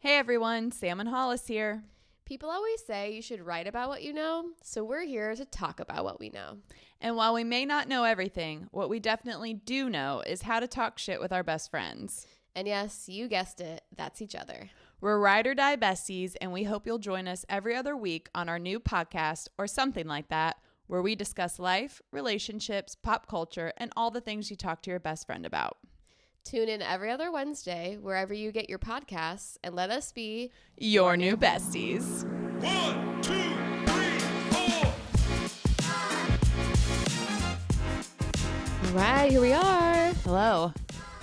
Hey everyone, Sam and Hollis here. People always say you should write about what you know, so we're here to talk about what we know. And while we may not know everything, what we definitely do know is how to talk shit with our best friends. And yes, you guessed it, that's each other. We're ride or die besties, and we hope you'll join us every other week on our new podcast or something like that, where we discuss life, relationships, pop culture, and all the things you talk to your best friend about. Tune in every other Wednesday, wherever you get your podcasts, and let us be your new besties. 1, 2, 3, 4. All right, here we are. Hello.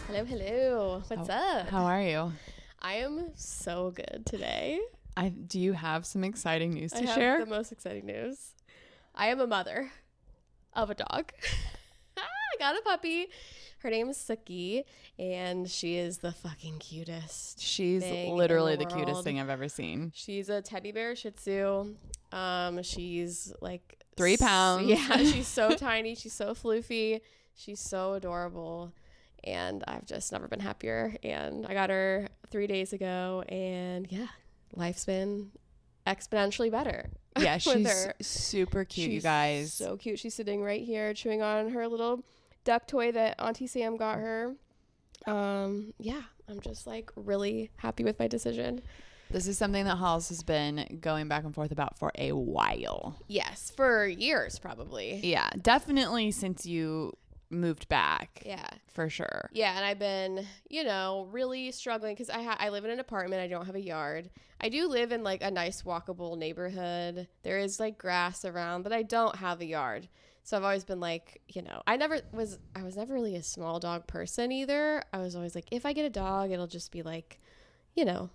Hello. What's up? How are you? I am so good today. Do you have some exciting news to I have share? the most exciting news. I am a mother of a dog. I got a puppy. Her name is Suki, and she is the fucking cutest. She's thing literally in the the cutest world. thing I've ever seen. She's a teddy bear Shih Tzu. She's like 3 pounds. Yeah, she's so tiny. She's so floofy. She's so adorable. And I've just never been happier. And I got her 3 days ago. And yeah, life's been exponentially better. Yeah, with she's her. super cute, you She's guys. so cute. She's sitting right here chewing on her little duck toy that Auntie Sam got her. Yeah, I'm just like really happy with my decision. This is something that Hollis has been going back and forth about for a while. Yes, for years probably. Yeah, definitely since you moved back. Yeah. For sure. Yeah, and I've been, really struggling because I live in an apartment. I don't have a yard. I do live in like a nice walkable neighborhood. There is like grass around, but I don't have a yard. So I've always been like, I was never really a small dog person either. I was always like, if I get a dog, it'll just be like, a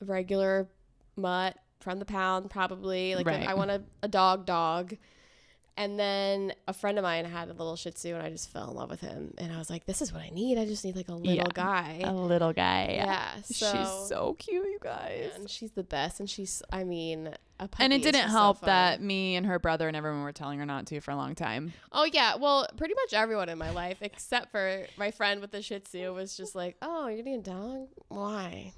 regular mutt from the pound probably. Like Right. I want a dog. And then a friend of mine had a little Shih Tzu, and I just fell in love with him. And I was like, this is what I need. I just need like a little guy. A little guy. Yeah. She's so cute, you guys. And she's the best. And she's, a puppy. And it is didn't just help so fun. that me and her brother and everyone were telling her not to for a long time. Oh, yeah. Well, pretty much everyone in my life, except for my friend with the Shih Tzu, was just like, oh, you're getting a dog? Why?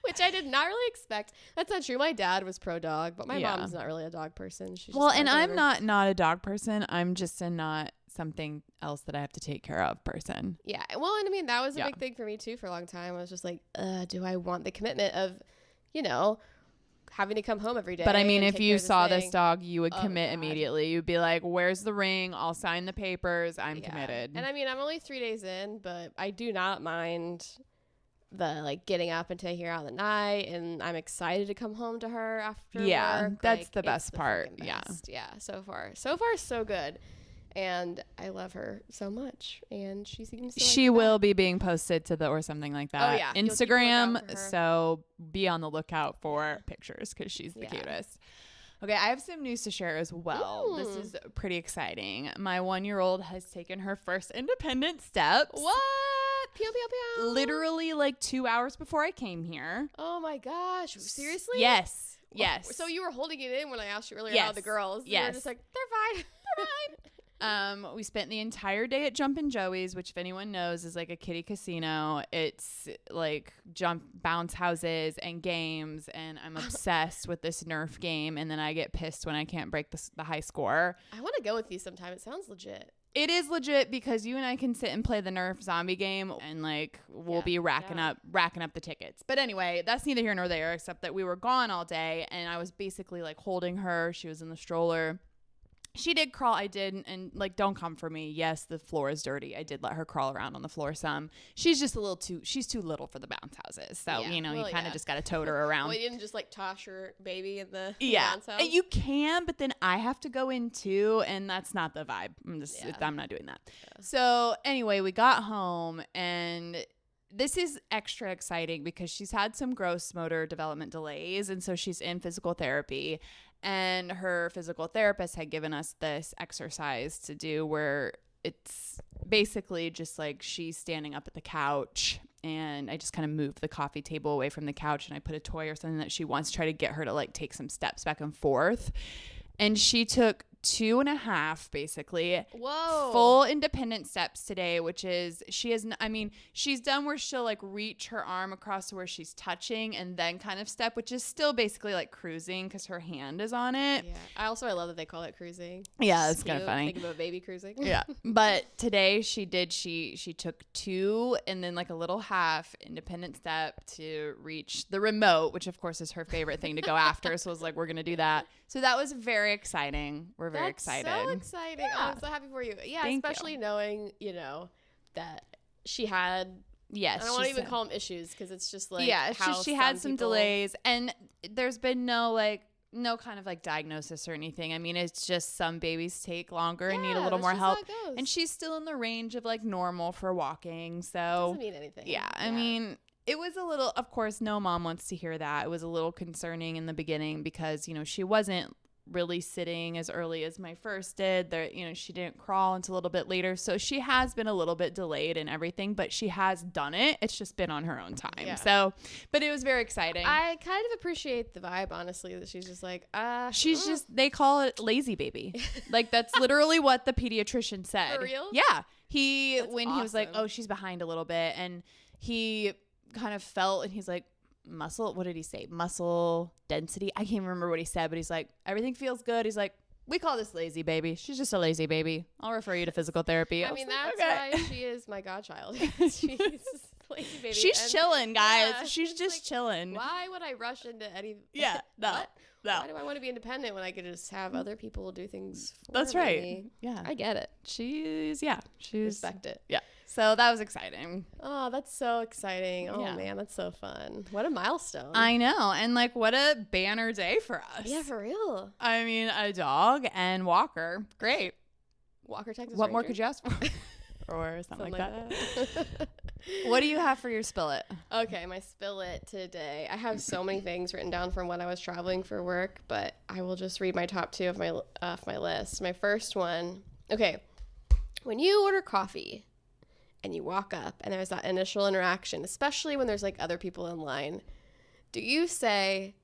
Which I did not really expect. That's not true. My dad was pro dog, but my mom's not really a dog person. She's just And I'm whatever. not a dog person. I'm just a not something else that I have to take care of person. Yeah. Well, and I mean, that was a big thing for me too for a long time. I was just like, do I want the commitment of, having to come home every day? But I mean, and if take you care of saw this thing? dog, you would commit God. immediately. You'd be like, where's the ring? I'll sign the papers. I'm Yeah. committed. And I mean, I'm only 3 days in, but I do not mind the like getting up and taking her out at night, and I'm excited to come home to her after Yeah, work. that's Like, the it's best part. freaking Yeah. best. Yeah. So far so good. And I love her so much, and she seems to She like will be being posted to the or something like that. Oh, yeah. You'll keep a lookout Instagram. for her. So be on the lookout for pictures because she's the Yeah. cutest. Okay, I have some news to share as well. This is pretty exciting. My 1-year-old has taken her first independent steps. What? Pew pew pew. Literally like 2 hours before I came here. Oh my gosh! Seriously? Yes. Yes. So you were holding it in when I asked you earlier Yes. about the girls. You were Yes. just like, they're fine. They're fine. We spent the entire day at Jumpin' Joey's, which if anyone knows is like a kiddie casino. It's like bounce houses and games, and I'm obsessed with this Nerf game, and then I get pissed when I can't break the high score. I want to go with you sometime. It sounds legit. It is legit because you and I can sit and play the Nerf zombie game, and like we'll be racking up the tickets. But anyway, that's neither here nor there, except that we were gone all day, and I was basically like holding her. She was in the stroller. She did crawl. I did. And like, don't come for me. Yes, the floor is dirty. I did let her crawl around on the floor some. She's just she's too little for the bounce houses. So, Yeah. you Well, kind of just got to tote her around. Well, you didn't just like toss your baby in the Yeah. bounce house? And you can, but then I have to go in too. And that's not the vibe. Yeah. I'm not doing that. Yeah. So anyway, we got home, and this is extra exciting because she's had some gross motor development delays. And so she's in physical therapy, and her physical therapist had given us this exercise to do where it's basically just like she's standing up at the couch, and I just kind of moved the coffee table away from the couch, and I put a toy or something that she wants to try to get her to like take some steps back and forth. And she took 2.5 basically. Whoa. Full independent steps today, which is she's done where she'll like reach her arm across to where she's touching and then kind of step, which is still basically like cruising because her hand is on it. Yeah. I love that they call it cruising. Yeah, it's kind of Cute. funny. Think of a baby cruising. Yeah. But today she took 2 and then like a little half independent step to reach the remote, which of course is her favorite thing to go after. So I was like, we're going to do that. So that was very exciting. We're very excited. So exciting. Yeah. I'm so happy for you. Yeah, Thank especially you. knowing, that she had, Yes. I don't want to even call them issues because it's just like, yeah, it's how just she had some people- delays and there's been no kind of like diagnosis or anything. I mean, it's just some babies take longer and need a little that's more just how help. it goes. And she's still in the range of like normal for walking. So doesn't mean anything. yeah, I mean, it was a little, of course, no mom wants to hear that. It was a little concerning in the beginning because, she wasn't really sitting as early as my first did. There, she didn't crawl until a little bit later. So she has been a little bit delayed and everything, but she has done it. It's just been on her own time. Yeah. So, but it was very exciting. I kind of appreciate the vibe, honestly, that she's just like, She's just, they call it lazy baby. Like that's literally what the pediatrician said. For real? Yeah. That's He was like, awesome. oh, she's behind a little bit. And he kind of felt and he's like, muscle, what did he say? Muscle density. I can't remember what he said, but he's like, everything feels good. He's like, we call this lazy baby. She's just a lazy baby. I'll refer you to physical therapy. I was mean, like, that's okay. why she is my godchild. She's lazy baby. She's and- chilling, guys. yeah, She's it's just like, chilling. Why would I rush into any? Yeah, no, What? no. Why do I want to be independent when I could just have other people do things for That's right. me? Yeah. I get it. She's Respect it. yeah. So that was exciting. Oh, that's so exciting. Oh, Yeah. man, that's so fun. What a milestone. I know. And like, what a banner day for us. Yeah, for real. I mean, a dog and Walker. Great. Walker, Texas What more Ranger? could you ask for? Or something like that. that. What do you have for your spillet? Okay, my spillet today. I have so many things written down from when I was traveling for work, but I will just read my top 2 of my list. My first one. Okay, when you order coffee and you walk up and there's that initial interaction, especially when there's like other people in line, do you say,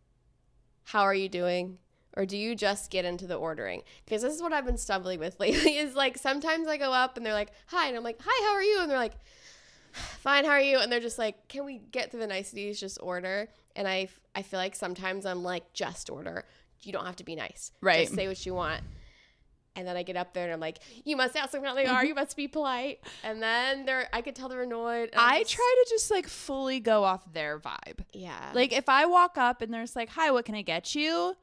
"How are you doing?" Or do you just get into the ordering? Because this is what I've been stumbling with lately is like sometimes I go up and they're like, "Hi," and I'm like, "Hi, how are you?" And they're like, "Fine, how are you?" And they're just like, "Can we get through the niceties, just order?" And I feel like sometimes I'm like, just order. You don't have to be nice. Right. Just say what you want. And then I get up there and I'm like, "You must ask them how they are. You must be polite." And then I could tell they're annoyed. and I try to just like fully go off their vibe. Yeah. Like if I walk up and there's like, "Hi, what can I get you?"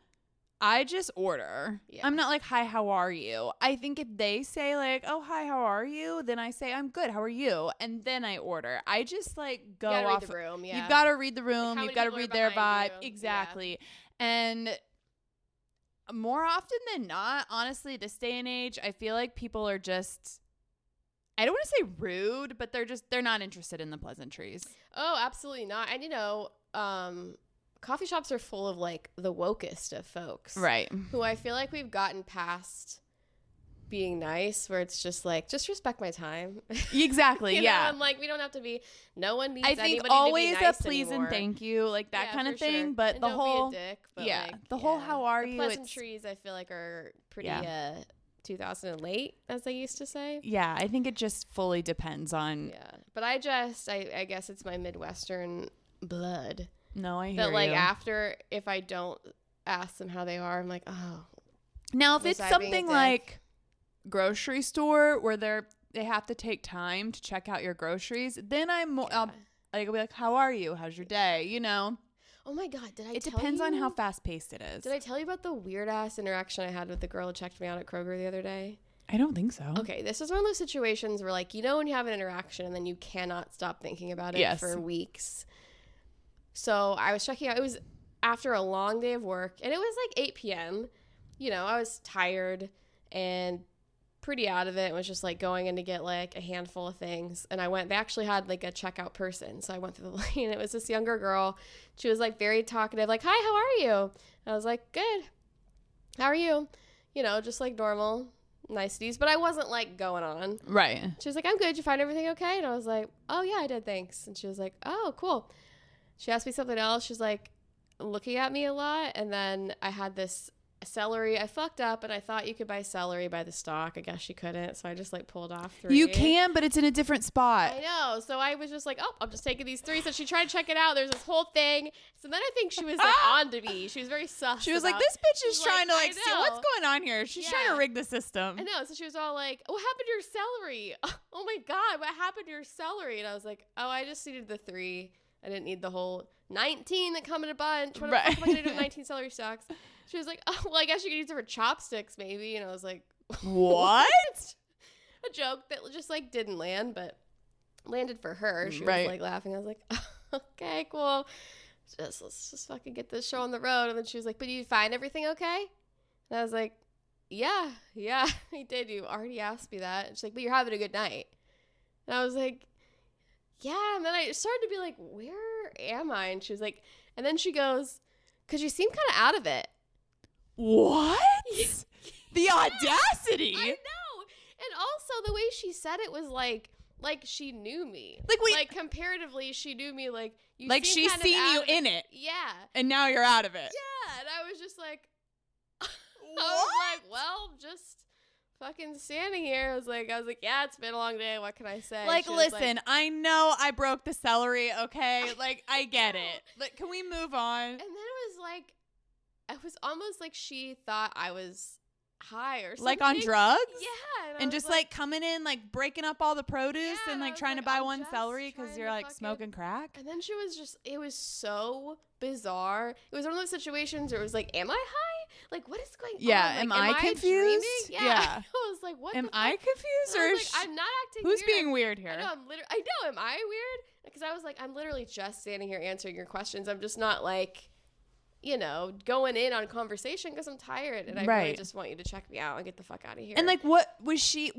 I just order. Yeah. I'm not like, "Hi, how are you?" I think if they say like, "Oh, hi, how are you?" then I say, "I'm good. How are you?" And then I order. I just like go you gotta off. read the room. Yeah. You've got to read the room. how You've many got to people are read their vibe. behind you. Exactly. And more often than not, honestly, this day and age, I feel like people are just, I don't want to say rude, but they're not interested in the pleasantries. Oh, absolutely not. And coffee shops are full of like the wokest of folks. Right. Who I feel like we've gotten past being nice, where it's just like, just respect my time. Exactly. You know, yeah. I'm like, we don't have to be, no one needs I think anybody always to be nice a please anymore. and thank you, like that Yeah, kind of for thing. sure. But And the don't whole, be a dick, but yeah, like, the whole how are the you? pleasantries I feel like are pretty Yeah. 2000 and late, as they used to say. Yeah, I think it just fully depends on. Yeah, but I guess it's my Midwestern blood No, I hear that like you. after, if I don't ask them how they are, I'm like, oh. Now, if Was it's I being a something dick? like grocery store where they have to take time to check out your groceries, then I'll be like, "How are you? How's your day?" You know, Oh my God, did I it tell depends on you- how fast paced it is. Did I tell you about the weird ass interaction I had with the girl who checked me out at Kroger the other day? I don't think so. Okay, this is one of those situations where, like, when you have an interaction and then you cannot stop thinking about it Yes. for weeks. So I was checking out. It was after a long day of work, and it was like 8 p.m. I was tired and pretty out of it, and was just like going in to get like a handful of things. And they actually had like a checkout person, so I went through the lane. It was this younger girl. She was like very talkative, like, "Hi, how are you?" I was like, "Good. How are you?" Just like normal niceties, but I wasn't like going on. Right. She was like, "I'm good. Did you find everything okay?" And I was like, "Oh yeah, I did, thanks." And she was like, "Oh, cool." She asked me something else. She's like looking at me a lot, and then I had this celery. I fucked up and I thought you could buy celery by the stalk. I guess you couldn't. So I just like pulled off 3. You can, but it's in a different spot. I know. So I was just like, oh, I'm just taking these 3. So she tried to check it out. There's this whole thing. So then I think she was like on to me. She was very sus. She was like, this bitch is She's trying to like, like see what's going on here. She's trying to Yeah. rig the system. I know. So she was all like, what happened to your celery? Oh my God, what happened to your celery? And I was like, oh, I just needed the 3. I didn't need the whole 19 that come in a bunch. What the fuck am I going to do with 19 celery stalks? She was like, oh, well, I guess you could use it for chopsticks maybe. And I was like, What? A joke that just like didn't land, but landed for her. She Right. was like laughing. I was like, okay, cool. Let's just fucking get this show on the road. And then she was like, but you find everything okay? And I was like, yeah, I did. You already asked me that. And she's like, but you're having a good night. And I was like, yeah. And then I started to be like, where am I? And she was like, and then she goes, because you seem kind of out of it. What? The audacity. I know. And also the way she said it was like she knew me. Like comparatively, she knew me. Like you. Like seem she's kind of seen out you of in it. Yeah. And now you're out of it. Yeah. And I was just like, I What? was like, well, just fucking standing here. I was like, yeah, it's been a long day. What can I say? Like, She was listen, I know I broke the celery, okay? Like, I get it. Like, can we move on? and then it was almost like she thought I was high or something. Like on drugs? Yeah. I And was just like coming in, like breaking up all the produce Yeah, and and I like was trying like, to buy I'm one just celery because trying you're to like fucking- smoking crack. And then she was just, it was so bizarre. It was one of those situations where it was like, am I high? Like, what is going Yeah, on? Like, am I confused? dreaming? Yeah. Yeah. I was like, what Am the I fuck? confused And I or was like, I'm not acting who's weird. being weird I here? know, I know, am I weird? Because I was like, I'm literally just standing here answering your questions. I'm just not like, going in on conversation because I'm tired and I really Right. just want you to check me out and get the fuck out of here. And like, what was she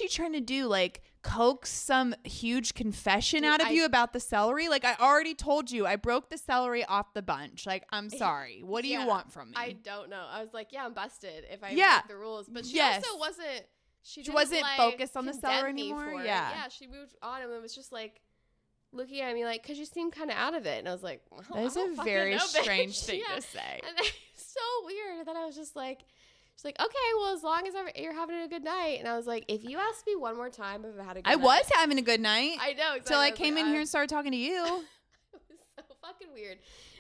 trying to do? Like, coax some huge confession Dude, out of you about the celery? Like, I already told you I broke the celery off the bunch. Like, I'm sorry. What do you Yeah, want from me? I don't know. I was like, yeah, I'm busted if I Yeah. break the rules. But she Yes. also wasn't. She wasn't like, focused on the condemn celery me anymore? for it. Yeah. Yeah, she moved on and it was just like looking at me like, because you seem kind of out of it. And I was like, well, That is I a don't fucking very know, bitch. strange thing Yeah. to say. And it's so weird. And then I was just like, she's like, okay, well, as long as you're having a good night. And I was like, if you ask me one more time if I had a good I night. was having a good night I know. Exactly. till I was came like, in here and started talking to you. it was so fucking weird.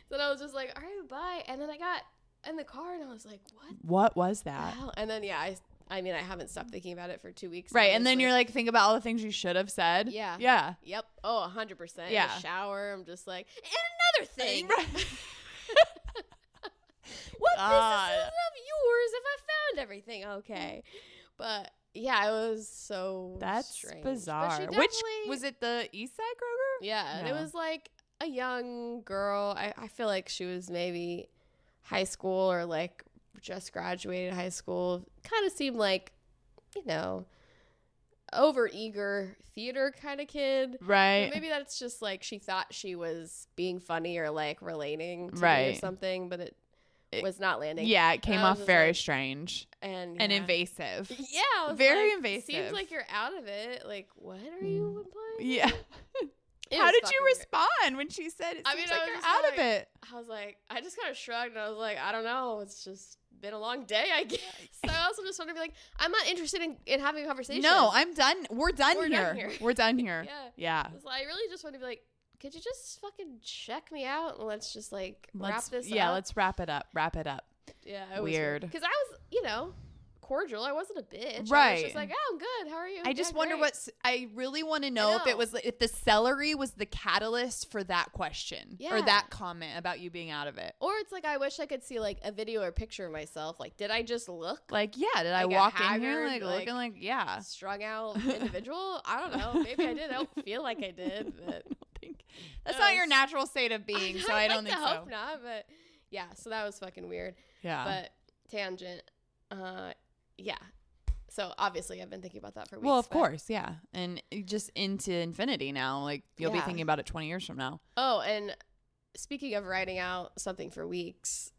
So then I was just like, all right, bye. And then I got in the car and I was like, what What was the that? hell? And then, yeah, I mean, I haven't stopped thinking about it for 2 weeks. Right, and then obviously. you're like, think about all the things you should have said. Yeah. Yeah. Yep. Oh, 100%. Yeah. In the shower, I'm just like, and another thing. Right. What God. business is of yours if I found everything? Okay. But yeah, it was so That's strange. But bizarre. she Which definitely- was it? The East Side Kroger? Yeah, and it No. was like a young girl. I feel like she was maybe high school or like just graduated high school. Kind of seemed like, over eager theater kind of kid. Right. But maybe that's just like she thought she was being funny or like relating to me or Right. something, but it was not landing. Yeah, it came I was off just very like- strange And and yeah. invasive. Yeah, I was Very like, invasive. Seems like you're out of it. Like, what are you implying? Yeah. It How was did fucking you weird. respond when she said it I seems mean, I like was you're just out of like- it? I was like, I just kind of shrugged and I was like, I don't know. It's just been a long day, I guess. So I also just wanted to be like, I'm not interested in having a conversation. No, I'm done. We're done We're here. done here. We're done here. Yeah. Yeah. So I really just want to be like, could you just fucking check me out and let's just like wrap Let's this yeah, up? let's wrap it up. Wrap it up. Yeah, it Weird. Because I was, cordial. I wasn't a bitch. I was Right. just like, oh, I'm good. How are you? I just Yeah, wonder great. I really want to know if know. it was if the celery was the catalyst for that question or Yeah. that comment about you being out of it. Or it's like I wish I could see like a video or picture of myself. Like, did I just look Like, yeah, did I Like a walk in here haggard, like like- looking like yeah? strung out individual? I don't know. Maybe I did. I don't feel like I did, but That's No, not your it's- natural state of being, so I don't like think to so. hope not. But yeah, so that was fucking weird. Yeah. But tangent, yeah. So obviously I've been thinking about that for weeks. Well, of but- course, yeah. And just into infinity now. Like you'll be Yeah. thinking about it 20 years from now. Oh, and speaking of writing out something for weeks,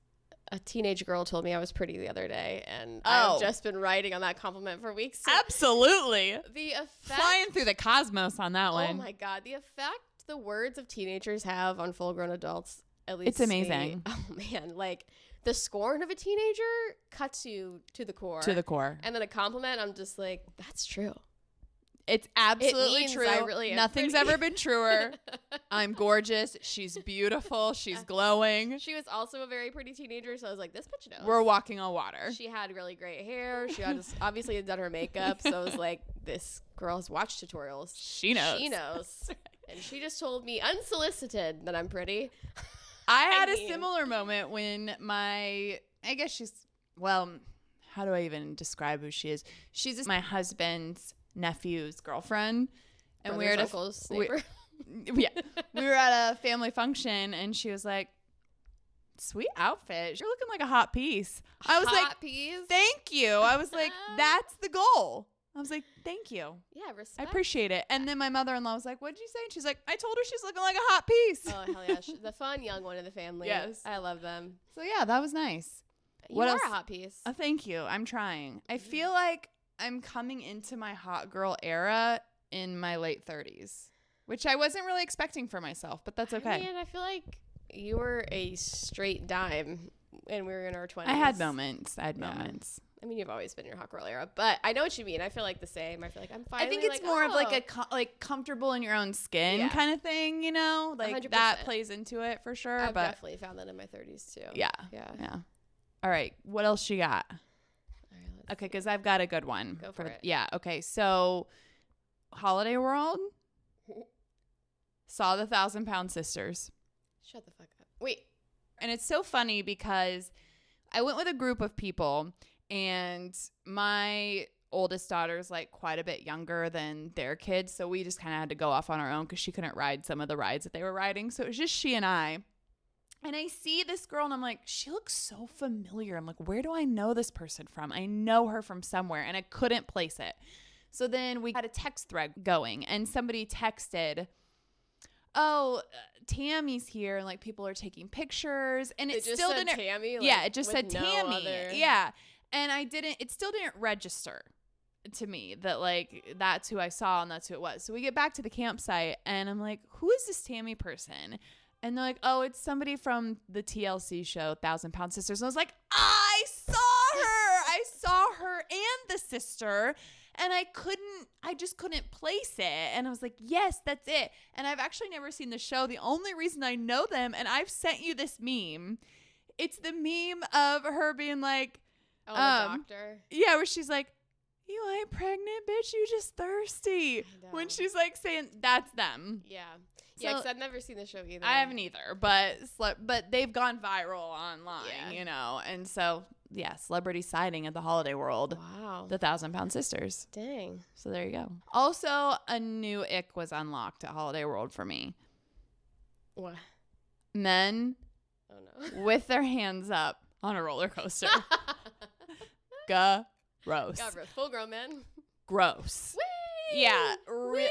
a teenage girl told me I was pretty the other day, and Oh. I've just been writing on that compliment for weeks. So Absolutely. the effect, Flying through the cosmos on that oh one. my god, the effect the words of teenagers have on full-grown adults at least It's amazing. oh man, like the scorn of a teenager cuts you to the core. To the core. And then a compliment, I'm just like, that's true. It's absolutely means true. I really am Nothing's pretty. ever been truer. I'm gorgeous. She's beautiful. She's glowing. She was also a very pretty teenager, so I was like, this bitch knows. We're walking on water. She had really great hair. She had obviously had done her makeup, so I was like, this girl has watched tutorials. She knows. She knows. And she just told me unsolicited that I'm pretty. I had mean- a similar moment when I guess she's, well, how do I even describe who she is? She's my husband's nephew's girlfriend. And we were at uncle's we- neighbor. yeah, we were at a family function and she was like, sweet outfit. You're looking like a hot piece. I was Hot like, peas. thank you. I was like, that's the goal. I was like, thank you. Yeah, I respect. appreciate it. And then my mother-in-law was like, what did you say? And she's like, I told her she's looking like a hot piece. Oh, hell yeah. The fun young one in the family. Yes. I love them. So yeah, that was nice. You What are else? a hot piece. Thank you. I'm trying. I feel like I'm coming into my hot girl era in my late 30s, which I wasn't really expecting for myself, but that's okay. I mean, I feel like you were a straight dime and we were in our 20s. I had moments. Yeah. I mean, you've always been in your hot girl era, but I know what you mean. I feel like the same. I feel like I'm I finally think it's like, more of like oh. like comfortable in your own skin Yeah. kind of thing, you know? Like that 100%. plays into it for sure. I've but definitely found that in my 30s too. yeah. Yeah. Yeah. All right. What else you got? All right, let's Okay, see. because I've got a good one. Go for it. Yeah. Okay. So, Holiday World saw the 1,000-Pound Sisters. Shut the fuck up. Wait. And it's so funny because I went with a group of people, and my oldest daughter's like quite a bit younger than their kids. So we just kind of had to go off on our own because she couldn't ride some of the rides that they were riding. So it was just she and I. And I see this girl and I'm like, she looks so familiar. I'm like, where do I know this person from? I know her from somewhere, and I couldn't place it. So then we had a text thread going, and somebody texted, oh, Tammy's here, and like people are taking pictures, and it just still said didn't. Tammy. Like, Yeah, it just with said no Tammy. other- Yeah, and it still didn't register to me that like that's who I saw and that's who it was. So we get back to the campsite, and I'm like, who is this Tammy person? And they're like, oh, it's somebody from the TLC show 1,000-Pound Sisters. And I was like, I saw her. I saw her and the sister. And I just couldn't place it. And I was like, yes, that's it. And I've actually never seen the show. The only reason I know them, and I've sent you this meme, it's the meme of her being like, Oh, the doctor. yeah, where she's like, you ain't pregnant, bitch. You just thirsty. I know. When she's like saying, that's them. Yeah. Yeah, So- because I've never seen the show either. I haven't either, but they've gone viral online, Yeah. you know. And so, yeah, celebrity sighting at the Holiday World, Wow. the 1,000-Pound Sisters. Dang. So there you go. Also, a new ick was unlocked at Holiday World for me. What? Men Oh, no. with their hands up on a roller coaster. Gross. God, bro. Full grown men. Gross. Whee! Yeah. Whee!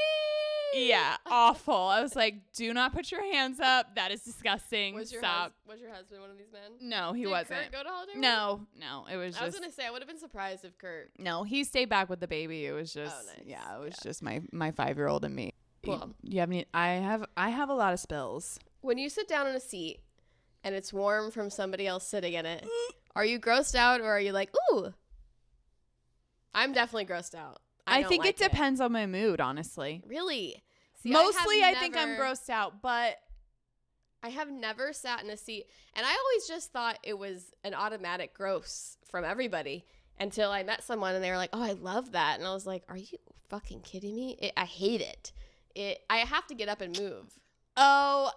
Yeah, awful. I was like, do not put your hands up. That is disgusting. Was your Stop. husband one of these men? No, he Did wasn't. Kurt go to Holiday World? No, it was I was just gonna say I would have been surprised if Kurt. no. He stayed back with the baby. It was just nice. yeah, it was just my 5-year-old and me. Cool. You have any? I have a lot of spills. When you sit down in a seat and it's warm from somebody else sitting in it, are you grossed out or are you like, ooh? I'm definitely grossed out. I don't think like it depends on my mood, honestly. Really? See, Mostly, I think I'm never- grossed out, but I have never sat in a seat, and I always just thought it was an automatic gross from everybody until I met someone and they were like, "Oh, I love that," and I was like, "Are you fucking kidding me? I hate it. I have to get up and move." oh,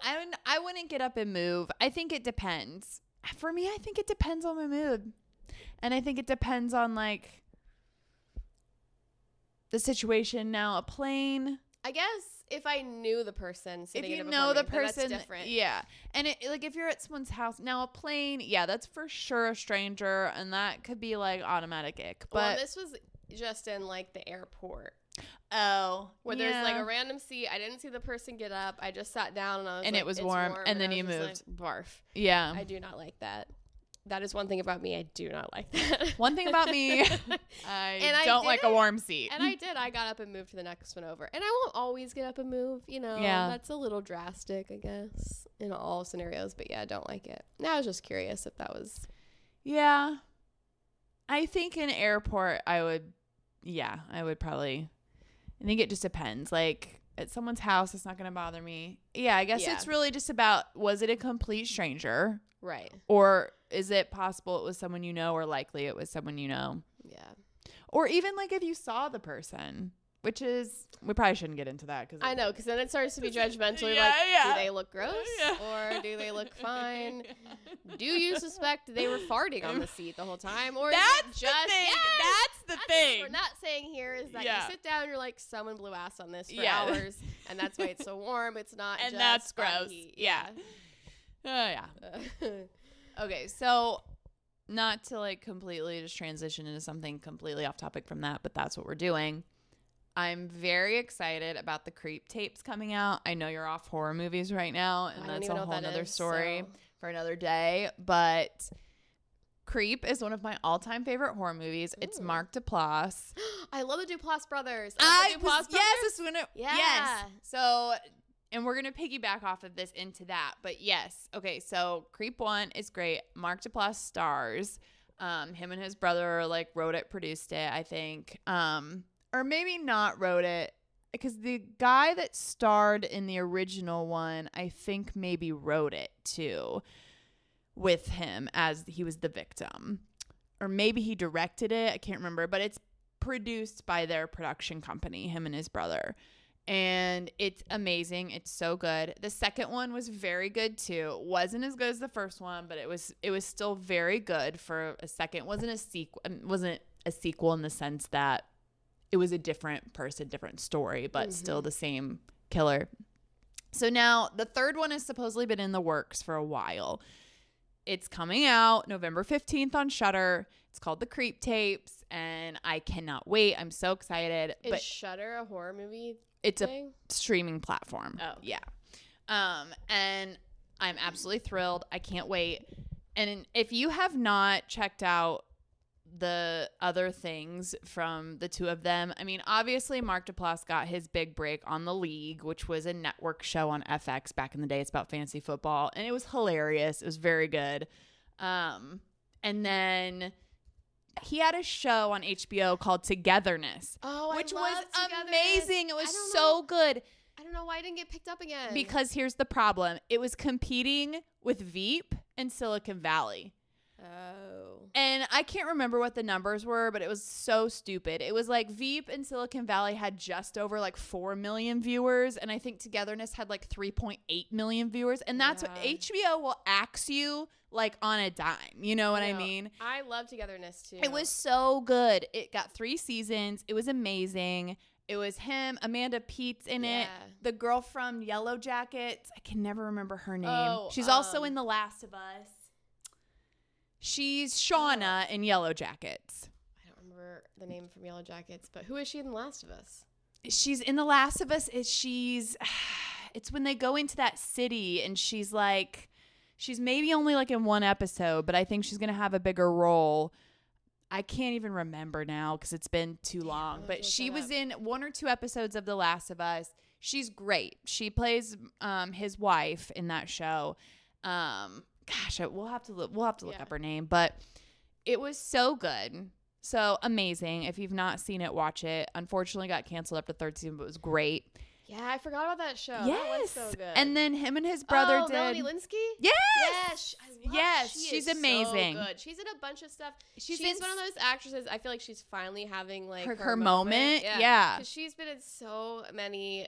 I wouldn't get up and move. I think it depends. For me, I think it depends on my mood, and I think it depends on like the situation. Now, a plane. I guess if I knew the person If sitting you in know the before me, then person, that's different. yeah. And it, like if you're at someone's house, now a plane, yeah, that's for sure a stranger, and that could be like automatic ick. But Well, this was just in like the airport oh, where there's like a random seat. I didn't see the person get up. I just sat down and I was And like, it was "It's warm," and then I you was just moved. like, barf. yeah. I do not like that. That is one thing about me. I do not like that. One thing about me, I don't like a warm seat. And I did. I got up and moved to the next one over. And I won't always get up and move. Yeah. That's a little drastic, I guess, in all scenarios. But yeah, I don't like it. Now I was just curious if that was. Yeah. I think in airport, I would probably, I think it just depends. Like at someone's house, it's not going to bother me. Yeah, I guess it's really just about, was it a complete stranger? Right. Or is it possible it was someone you know, or likely it was someone you know? Yeah. Or even like if you saw the person, which is, we probably shouldn't get into that. I know, because then it starts to be judgmental. Yeah, do they look gross or do they look fine? Do you suspect they were farting on the seat the whole time? Or that's is it just, the thing. Yes, That's the thing. What we're not saying here is that you sit down and you're like, someone blew ass on this for Yeah. hours, and that's why it's so warm. It's not And just that's body gross. heat. Yeah. Yeah. Okay, so not to like completely just transition into something completely off topic from that, but that's what we're doing. I'm very excited about the Creep tapes coming out. I know you're off horror movies right now, and that's a whole nother story for another day. But Creep is one of my all-time favorite horror movies. It's Mark Duplass. I love the Duplass Brothers. Yes. So, and we're going to piggyback off of this into that. But yes. Okay, so Creep 1 is great. Mark Duplass stars. Him and his brother like wrote it, produced it, I think. Or maybe not wrote it, because the guy that starred in the original one, I think maybe wrote it too, with him as he was the victim. Or maybe he directed it. I can't remember. But it's produced by their production company, him and his brother. And it's amazing. It's so good. The second one was very good too. It wasn't as good as the first one, but it was still very good for a second. It wasn't a sequel in the sense that it was a different person, different story, but still the same killer. So now the third one has supposedly been in the works for a while. It's coming out November 15th on Shudder. It's called The Creep Tapes, and I cannot wait. I'm so excited. Is Shudder a horror movie It's thing? a streaming platform. Oh. Yeah. And I'm absolutely thrilled. I can't wait. And if you have not checked out the other things from the two of them, I mean, obviously Mark Duplass got his big break on The League, which was a network show on FX back in the day. It's about fantasy football, and it was hilarious. It was very good. And then he had a show on HBO called Togetherness, which was amazing. It was so good. I don't know why I didn't get picked up again. Because here's the problem. It was competing with Veep and Silicon Valley. Oh. And I can't remember what the numbers were, but it was so stupid. It was like Veep and Silicon Valley had just over like 4 million viewers, and I think Togetherness had like 3.8 million viewers. And that's what HBO will axe you like on a dime. You know what I mean? I love Togetherness too. It was so good. It got 3 seasons. It was amazing. It was him, Amanda Peet's in it, the girl from Yellow Jackets. I can never remember her name. She's also in The Last of Us. She's Shauna in Yellow Jackets. I don't remember the name from Yellow Jackets, but who is she in The Last of Us? She's in The Last of Us. It's when they go into that city, and she's maybe only like in 1 episode, but I think she's going to have a bigger role. I can't even remember now because it's been too long, but she was in 1 or 2 episodes of The Last of Us. She's great. She plays his wife in that show. We'll have to look up her name, but it was so good. So amazing. If you've not seen it, watch it. Unfortunately got canceled after 3rd season, but it was great. Yeah, I forgot about that show. Yes. That was so good. And then him and his brother did. Melanie Linsky? Yes. Yes. She's amazing. So good. She's in a bunch of stuff. She's in one of those actresses. I feel like she's finally having like her moment. Yeah. Because she's been in so many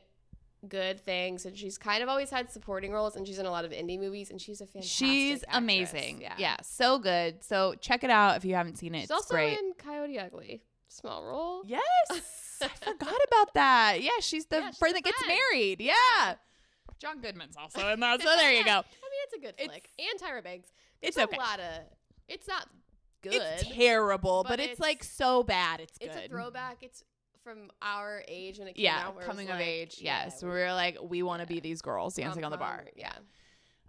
good things, and she's kind of always had supporting roles, and she's in a lot of indie movies, and she's a fantastic She's actress. amazing. Yeah, so good. So check it out if you haven't seen it. She's it's also great. in Coyote Ugly. Small role. Yes. I forgot about that. Yeah, she's the friend that gets married. Yeah. John Goodman's also in that, so there you go. I mean, it's a good flick. And Tyra Banks. It's okay. It's not good. It's terrible, but it's like so bad. It's good. It's a throwback. It's from our age when it came out. Coming of age. Yes. We were like, we want to be these girls dancing on the bar. Yeah.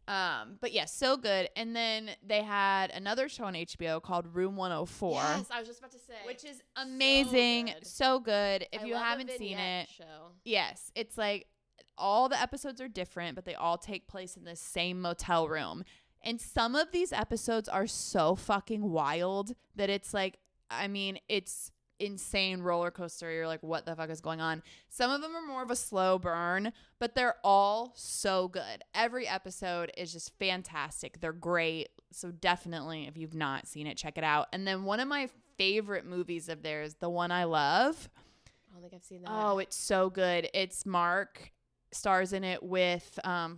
But yeah, so good. And then they had another show on HBO called Room 104. Yes, I was just about to say. Which is amazing. So good. If I you love a haven't seen vignette it. show. Yes. It's like all the episodes are different, but they all take place in the same motel room. And some of these episodes are so fucking wild that it's like, I mean, it's insane roller coaster. You're like, what the fuck is going on? Some of them are more of a slow burn, but they're all so good. Every episode is just fantastic. They're great. So definitely, if you've not seen it, check it out. And then one of my favorite movies of theirs, The One I Love. I don't think I've seen that. Oh, it's so good. It's Mark stars in it with I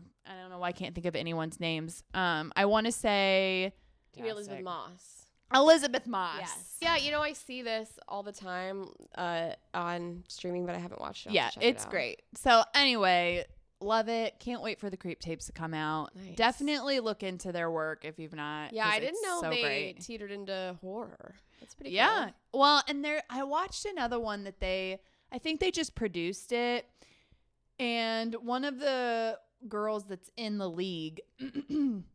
don't know why I can't think of anyone's names. I want to say Maybe Elizabeth Moss. Elizabeth Moss. Yes. Yeah, you know, I see this all the time on streaming, but I haven't watched it. Yeah, it's great. So anyway, love it. Can't wait for the creep tapes to come out. Nice. Definitely look into their work if you've not. Yeah, I didn't know so they great. teetered into horror. That's pretty Yeah. cool. Well, and I watched another one that I think they just produced it. And one of the girls that's in the league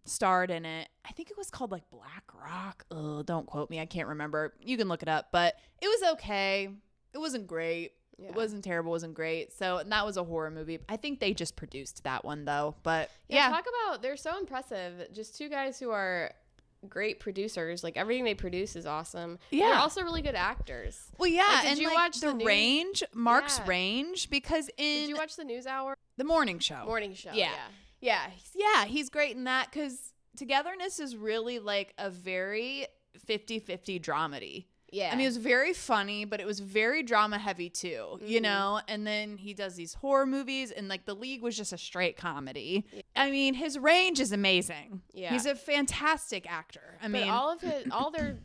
starred in it. I think it was called like Black Rock. Oh, don't quote me. I can't remember. You can look it up, but it was okay. It wasn't great. Yeah. It wasn't terrible. It wasn't great. So, and that was a horror movie. I think they just produced that one though. But Yeah, talk about, they're so impressive. Just two guys who are great producers. Like everything they produce is awesome. Yeah. They're also really good actors. Well, yeah. Like, did and you like watch the the news? range, Mark's Yeah. range, because Did in you watch the News Hour? the morning show. Morning show. Yeah. Yeah, he's great in that because Togetherness is really like a very 50-50 dramedy. Yeah. I mean, it was very funny, but it was very drama heavy too, you know? And then he does these horror movies, and like The League was just a straight comedy. Yeah. I mean, his range is amazing. Yeah. He's a fantastic actor. I mean, all their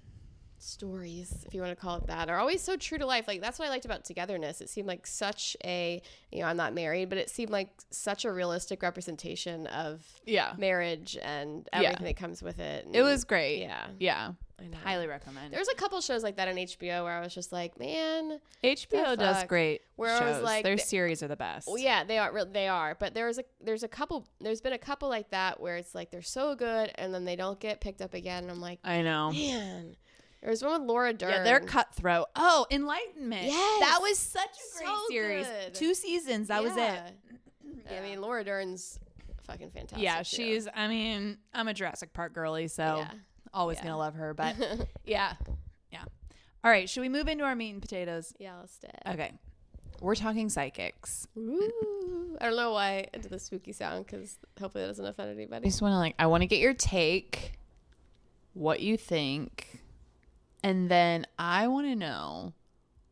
stories, if you want to call it that, are always so true to life. Like that's what I liked about Togetherness. It seemed like such a, you know, I'm not married, but it seemed like such a realistic representation of marriage and everything that comes with it. And it was great. Yeah. Yeah. I know. Highly recommend. There's a couple shows like that on HBO where I was just like, man, HBO the does fuck? great Where I was shows. like, Their series are the best. well, yeah, they are. But there's been a couple like that where it's like they're so good and then they don't get picked up again. And I'm like, I know. man. There was one with Laura Dern. Yeah, they're cutthroat. Oh, Enlightenment. Yes. That was such a great So series. good. 2 seasons. That was it. I mean, Laura Dern's fucking fantastic. Yeah, too. I'm a Jurassic Park girly, so Yeah. always going to love her. But yeah. All right. Should we move into our meat and potatoes? Yeah, let's do it. Okay. We're talking psychics. Ooh. I don't know why I did the spooky sound because hopefully that doesn't offend I anybody. just want to I want to get your take, what you think, and then I want to know,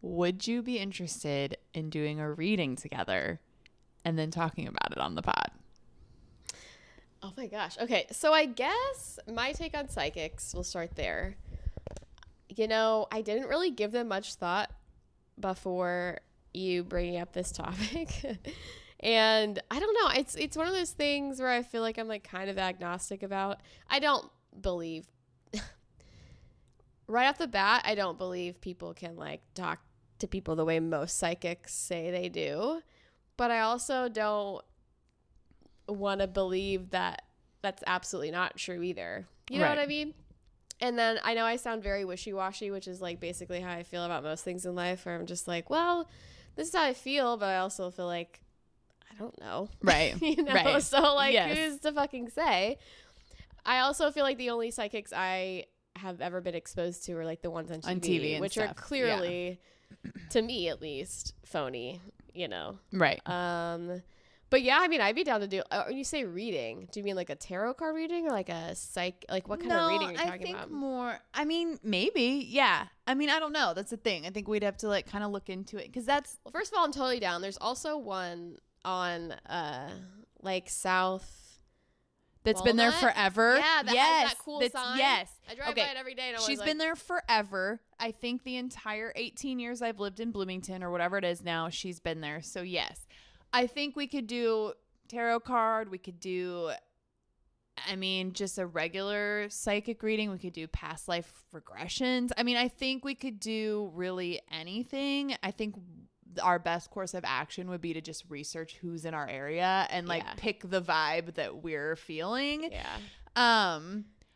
would you be interested in doing a reading together and then talking about it on the pod? Oh my gosh. Okay, so I guess my take on psychics, we'll start there. You know, I didn't really give them much thought before you bringing up this topic. And I don't know, it's one of those things where I feel like I'm like kind of agnostic about. I don't believe right off the bat, I don't believe people can like talk to people the way most psychics say they do. But I also don't want to believe that that's absolutely not true either. You know Right. what I mean? And then I know I sound very wishy-washy, which is like basically how I feel about most things in life, where I'm just like, well, this is how I feel, but I also feel like I don't know. Right. You know? Right. So like Yes. who's to fucking say? I also feel like the only psychics I have ever been exposed to are like the ones on TV, and which stuff. are clearly, to me at least, phony, you know. Right. But yeah, I mean, I'd be down to do. When you say reading, do you mean like a tarot card reading or like a psych? Like what kind of reading are you I talking think about? more. I mean, maybe. Yeah. I mean, I don't know. That's the thing. I think we'd have to like kind of look into it because that's Well, first of all, I'm totally down. There's also one on like South. that's been there Walnut? forever. Yeah, that yes, has that cool that's, sign. Yes. I drive by it every day. And I'm She's always been there forever. I think the entire 18 years I've lived in Bloomington or whatever it is now, she's been there. So yes, I think we could do tarot card. We could do, I mean, just a regular psychic reading. We could do past life regressions. I mean, I think we could do really anything. I think our best course of action would be to just research who's in our area and like pick the vibe that we're feeling. Yeah.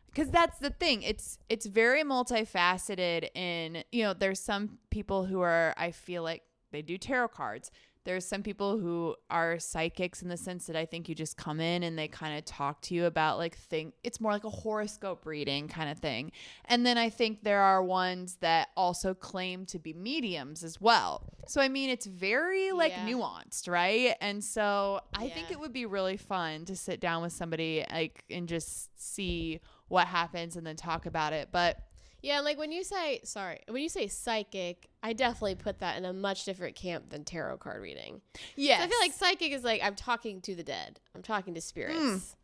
Because that's the thing. It's very multifaceted in, you know, there's some people who are, I feel like they do tarot cards. There's some people who are psychics in the sense that I think you just come in and they kind of talk to you about like it's more like a horoscope reading kind of thing. And then I think there are ones that also claim to be mediums as well. So I mean, it's very like nuanced, right? And so I think it would be really fun to sit down with somebody like and just see what happens and then talk about it. But yeah, like when you say psychic, I definitely put that in a much different camp than tarot card reading. Yes. So I feel like psychic is like I'm talking to the dead. I'm talking to spirits.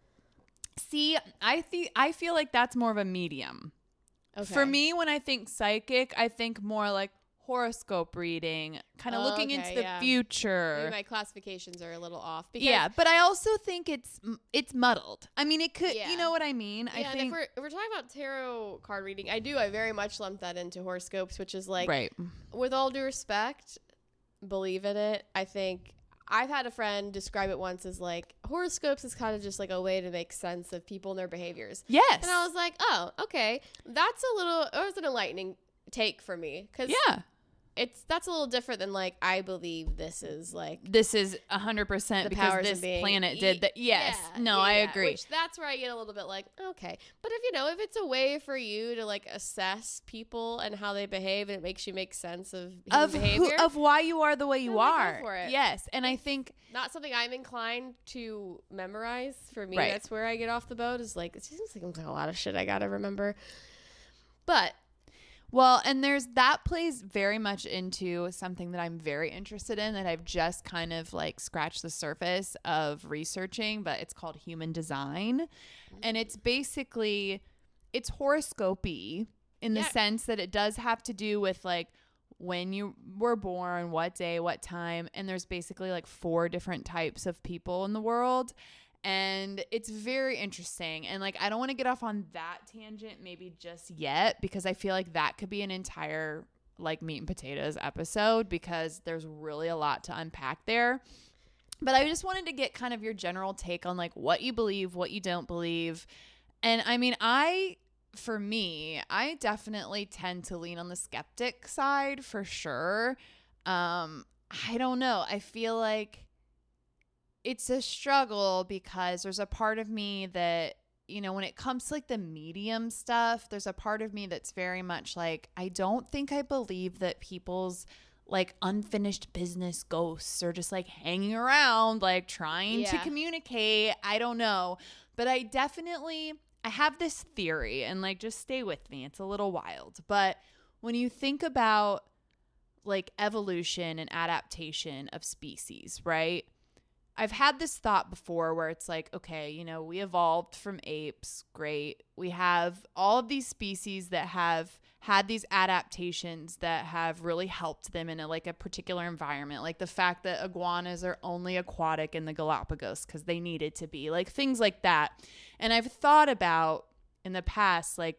See, I feel like that's more of a medium. Okay. For me, when I think psychic, I think more like horoscope reading, kind of looking into the future. Maybe my classifications are a little off. Because but I also think it's muddled. I mean, it could, you know what I mean? Yeah, I think if we're talking about tarot card reading, I very much lump that into horoscopes, which is like, with all due respect, believe in it. I think I've had a friend describe it once as like horoscopes is kind of just like a way to make sense of people and their behaviors. Yes. And I was like, oh, okay. It was an enlightening take for me. Cause that's a little different than like, I believe this is 100% because this planet did that. Yes. I agree. Which that's where I get a little bit like, okay. But if it's a way for you to like assess people and how they behave and it makes you make sense of behavior. Of why you are the way you are. Go for it. Yes. And I think. Not something I'm inclined to memorize. For me, that's where I get off the boat is like, it seems like a lot of shit I got to remember. But. Well, and that plays very much into something that I'm very interested in that I've just kind of like scratched the surface of researching, but it's called human design. And it's basically, it's horoscopy in the sense that it does have to do with like when you were born, what day, what time. And there's basically like 4 different types of people in the world. And it's very interesting. And like, I don't want to get off on that tangent maybe just yet, because I feel like that could be an entire like meat and potatoes episode, because there's really a lot to unpack there. But I just wanted to get kind of your general take on like what you believe, what you don't believe. And I mean, for me, I definitely tend to lean on the skeptic side for sure. I don't know. I feel like it's a struggle because there's a part of me that, you know, when it comes to like the medium stuff, there's a part of me that's very much like, I don't think I believe that people's like unfinished business ghosts are just like hanging around, like trying to communicate. I don't know. But I have this theory, and like, just stay with me. It's a little wild. But when you think about like evolution and adaptation of species, right? I've had this thought before where it's like, okay, you know, we evolved from apes. Great. We have all of these species that have had these adaptations that have really helped them in a particular environment. Like the fact that iguanas are only aquatic in the Galapagos because they needed to be, like things like that. And I've thought about in the past, like,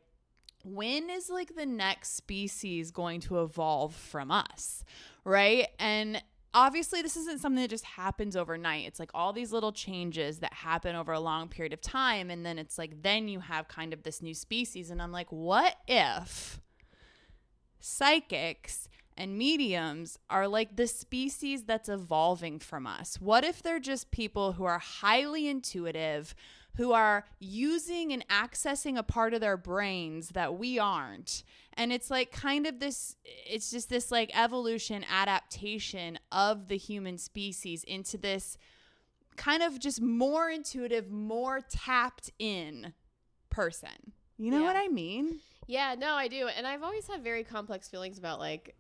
when is like the next species going to evolve from us? Right. And obviously, this isn't something that just happens overnight. It's like all these little changes that happen over a long period of time. And then it's like, then you have kind of this new species. And I'm like, what if psychics and mediums are like the species that's evolving from us? What if they're just people who are highly intuitive, who are using and accessing a part of their brains that we aren't? And it's like kind of this, it's just this like evolution adaptation of the human species into this kind of just more intuitive, more tapped in person. You know what I mean? Yeah, no, I do. And I've always had very complex feelings about like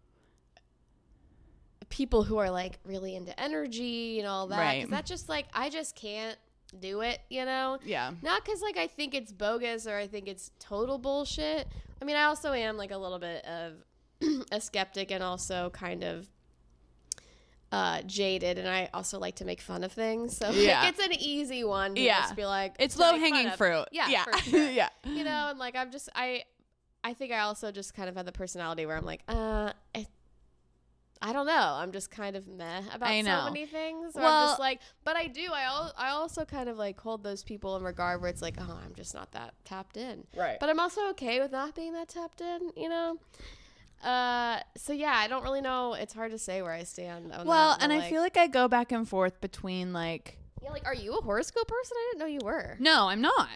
people who are like really into energy and all that. Right. Because that's just like, I just can't do it, you know? Yeah. Not because like I think it's bogus or I think it's total bullshit. I mean, I also am like a little bit of a skeptic and also kind of jaded, and I also like to make fun of things. So like, it's an easy one to just be like, it's low hanging fruit. Yeah. For sure. You know, and like I think I also just kind of have the personality where I'm like, I I don't know. I'm just kind of meh about I know. so many things. Or Well- I'm just like, but I do. I also kind of like hold those people in regard where it's like, oh, I'm just not that tapped in. Right. But I'm also okay with not being that tapped in, you know? So yeah, I don't really know. It's hard to say where I stand on Well, that. and I feel like I go back and forth between like, yeah, like, are you a horoscope person? I didn't know you were. no, I'm not.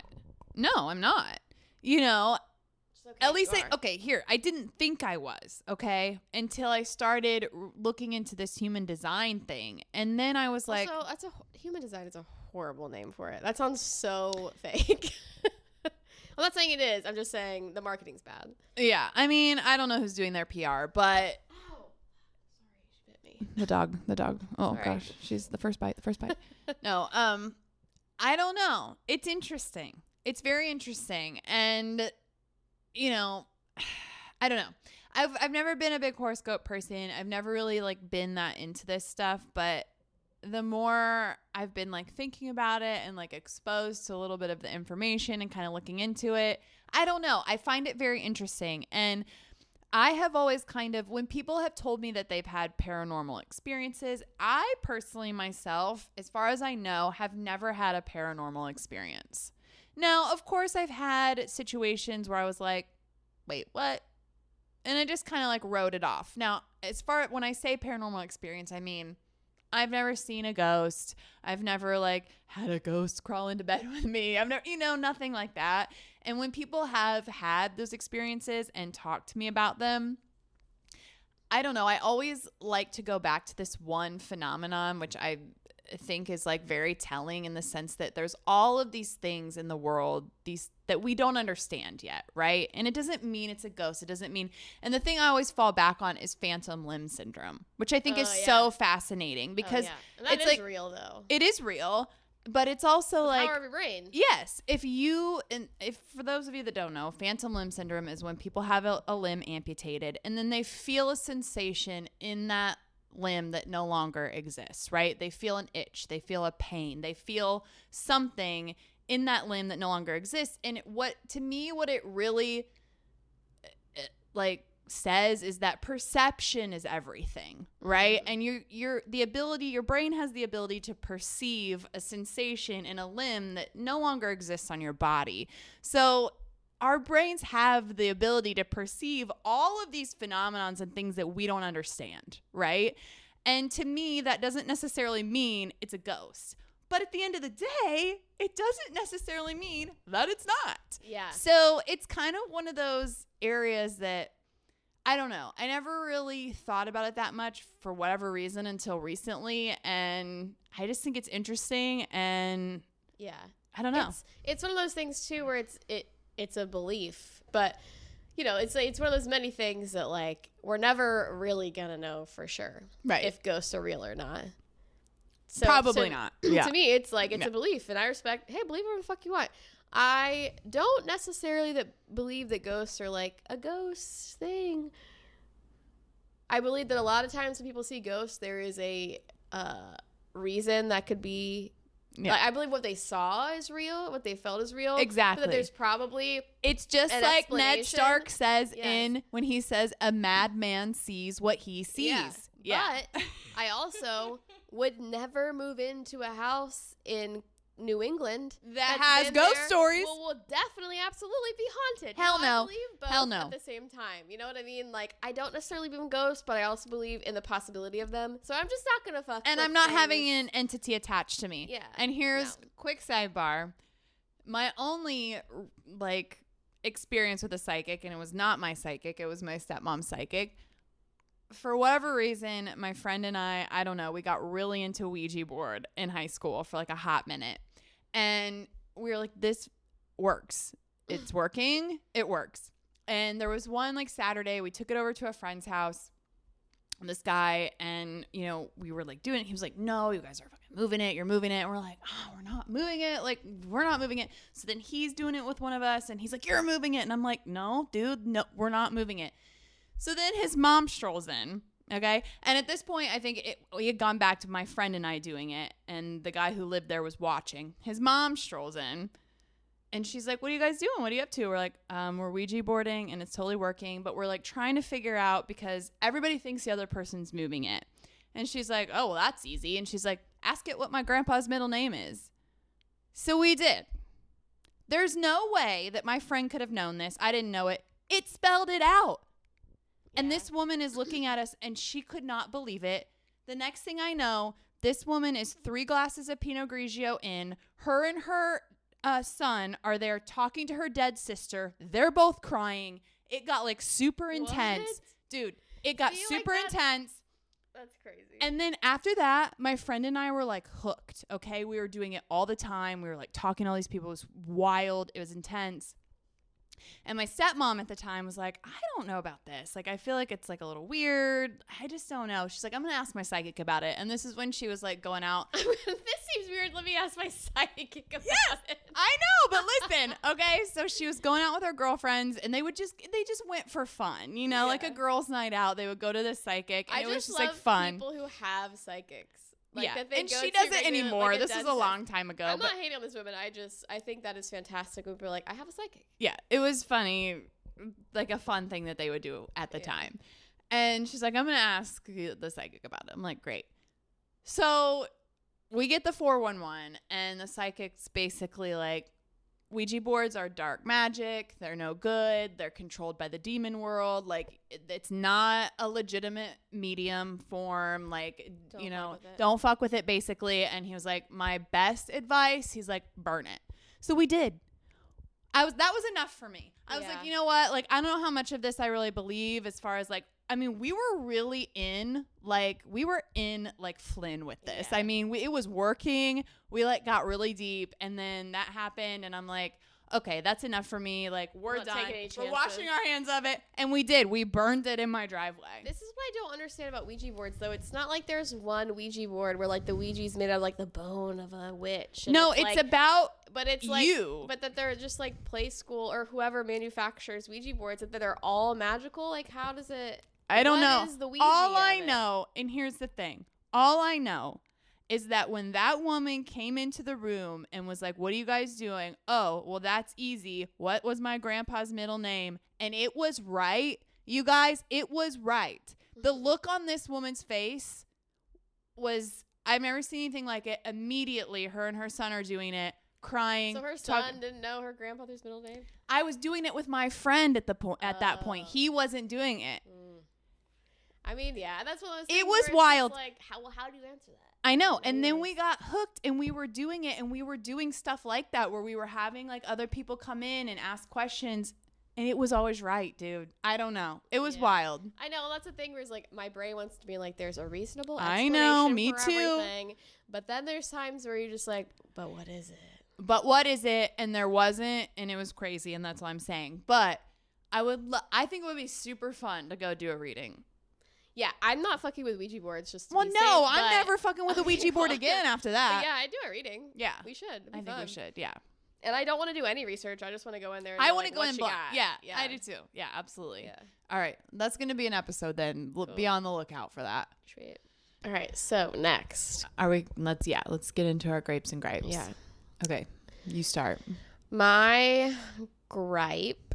No, I'm not. You know, Just okay at if least you are. okay, here. I didn't think I was, okay? Until I started looking into this human design thing. And then I was like, also, human design is a horrible name for it. That sounds so fake. I'm not saying it is. I'm just saying the marketing's bad. yeah, I mean, I don't know who's doing their PR, but Ow. Sorry, she bit me. the dog. Oh Sorry. gosh, she's the first bite. No, I don't know. It's interesting. It's very interesting. And you know, I don't know. I've never been a big horoscope person. I've never really like been that into this stuff, but the more I've been like thinking about it and like exposed to a little bit of the information and kind of looking into it, I don't know. I find it very interesting. And I have always kind of, when people have told me that they've had paranormal experiences, I personally myself, as far as I know, have never had a paranormal experience. Now, of course, I've had situations where I was like, wait, what? And I just kind of like wrote it off. Now, as far when I say paranormal experience, I mean, I've never seen a ghost. I've never like had a ghost crawl into bed with me. I've never, nothing like that. And when people have had those experiences and talked to me about them, I don't know. I always like to go back to this one phenomenon, which I think is like very telling in the sense that there's all of these things in the world, these that we don't understand yet, right? And it doesn't mean it's a ghost. It doesn't mean, and the thing I always fall back on is phantom limb syndrome, which I think is so fascinating because and that it's is like real though. it is real, but it's also The like power of your brain. yes, if for those of you that don't know, phantom limb syndrome is when people have a limb amputated and then they feel a sensation in that limb that no longer exists, right? They feel an itch, they feel a pain, they feel something in that limb that no longer exists. And what it really like says is that perception is everything, right? And your brain has the ability to perceive a sensation in a limb that no longer exists on your body. So our brains have the ability to perceive all of these phenomenons and things that we don't understand, right? And to me, that doesn't necessarily mean it's a ghost. But at the end of the day, it doesn't necessarily mean that it's not. Yeah. So it's kind of one of those areas that, I don't know. I never really thought about it that much for whatever reason until recently. And I just think it's interesting. And Yeah. I don't know. It's one of those things too where it's a belief, but it's one of those many things that like we're never really gonna know for sure, Right. if ghosts are real or not. So Probably not. Yeah. To me, it's like a belief, and I respect. Hey, believe whatever the fuck you want. I don't necessarily believe that ghosts are like a ghost thing. I believe that a lot of times when people see ghosts, there is a reason that could be. Yeah. Like, I believe what they saw is real, what they felt is real. Exactly. But that there's probably It's just an like Ned explanation. Stark says Yes. when he says a madman sees what he sees. Yeah. But I also would never move into a house in New England That that's has been ghost there, stories. will definitely absolutely be haunted. Hell I no. believe both Hell no. at the same time. You know what I mean? Like, I don't necessarily believe in ghosts, but I also believe in the possibility of them. So I'm just not gonna fuck. And with I'm not things. having an entity attached to me. Yeah, And here's no. quick sidebar. My only like experience with a psychic, and it was not my psychic, it was my stepmom's psychic. For whatever reason, my friend and I don't know, we got really into Ouija board in high school for like a hot minute. And we were like, this works. It's working. It works. And there was one like Saturday, we took it over to a friend's house. This guy, and we were like doing it. He was like, no, you guys are fucking moving it. You're moving it. And we're like, oh, we're not moving it. Like, we're not moving it. So then he's doing it with one of us, and he's like, you're moving it. And I'm like, no, dude, no, we're not moving it. So then his mom strolls in. Okay. And at this point, I think we had gone back to my friend and I doing it. And the guy who lived there was watching. His mom strolls in. And she's like, what are you guys doing? What are you up to? We're like, we're Ouija boarding and it's totally working. But we're like trying to figure out because everybody thinks the other person's moving it. And she's like, oh, well, that's easy. And she's like, ask it what my grandpa's middle name is. So we did. There's no way that my friend could have known this. I didn't know it. It spelled it out. Yeah. And this woman is looking at us and she could not believe it. The next thing I know, this woman is 3 glasses of Pinot Grigio in. Her and her son are there talking to her dead sister. They're both crying. It got like super intense. What? Dude, it got super intense. That's crazy. And then after that, my friend and I were like hooked. Okay. We were doing it all the time. We were like talking to all these people. It was wild. It was intense. And my stepmom at the time was like, I don't know about this. Like, I feel like it's like a little weird. I just don't know. She's like, I'm going to ask my psychic about it. And this is when she was like going out. This seems weird. Let me ask my psychic about it. I know, but listen, okay? So she was going out with her girlfriends and they just went for fun, you know, like a girls' night out. They would go to this psychic and it was just like fun. People who have psychics. Like, yeah, that they and go she to doesn't regular, anymore. like This was a long time ago. I'm not hating on this woman. I think that is fantastic when people are like, I have a psychic. Yeah, it was funny, like a fun thing that they would do at the time. And she's like, I'm going to ask the psychic about it. I'm like, great. So we get the 411 and the psychic's basically like, Ouija boards are dark magic. They're no good. They're controlled by the demon world. Like, it's not a legitimate medium form. Like, don't fuck with it, basically. And he was like, my best advice, he's like, burn it. So we did. That was enough for me. I was like, you know what? Like, I don't know how much of this I really believe as far as like, I mean, we were really in Flynn with this. Yeah. I mean, it was working. We like got really deep and then that happened and I'm like, okay, that's enough for me. Like, we're done. We're washing our hands of it. And we did. We burned it in my driveway. This is what I don't understand about Ouija boards, though. It's not like there's one Ouija board where, like, the Ouija's made out of, like, the bone of a witch. No, it's like, about but it's like, you. But that they're just, like, Play School or whoever manufactures Ouija boards, that they're all magical. Like, how does it... I don't know. All I know, and here's the thing. All I know is that when that woman came into the room and was like, what are you guys doing? Oh, well, that's easy. What was my grandpa's middle name? And it was right. You guys, it was right. The look on this woman's face was, I've never seen anything like it. Immediately, her and her son are doing it, crying. So her son didn't know her grandfather's middle name? I was doing it with my friend at that point. He wasn't doing it. I mean, yeah, that's one of those things. It was wild. Like, how do you answer that? I know. And then we got hooked and we were doing it and we were doing stuff like that where we were having like other people come in and ask questions and it was always right, dude. I don't know. It was wild. I know. That's the thing where it's like my brain wants to be like, there's a reasonable I explanation know. Me for too. Everything. But then there's times where you're just like, but what is it? But what is it? And there wasn't. And it was crazy. And that's what I'm saying. But I think it would be super fun to go do a reading. Yeah, I'm not fucking with Ouija boards. Just to well, be no, safe, I'm never fucking with a Ouija board again after that. But yeah, I do a reading. Yeah, we should. I think we should. Yeah, and I don't want to do any research. I just want to go in there. And I want to like, go in blind. Yeah, I do too. Yeah, absolutely. Yeah. All right, that's gonna be an episode then. Cool. Be on the lookout for that. Sweet. All right, so next, let's get into our grapes and gripes. Yeah. Okay, you start. My gripe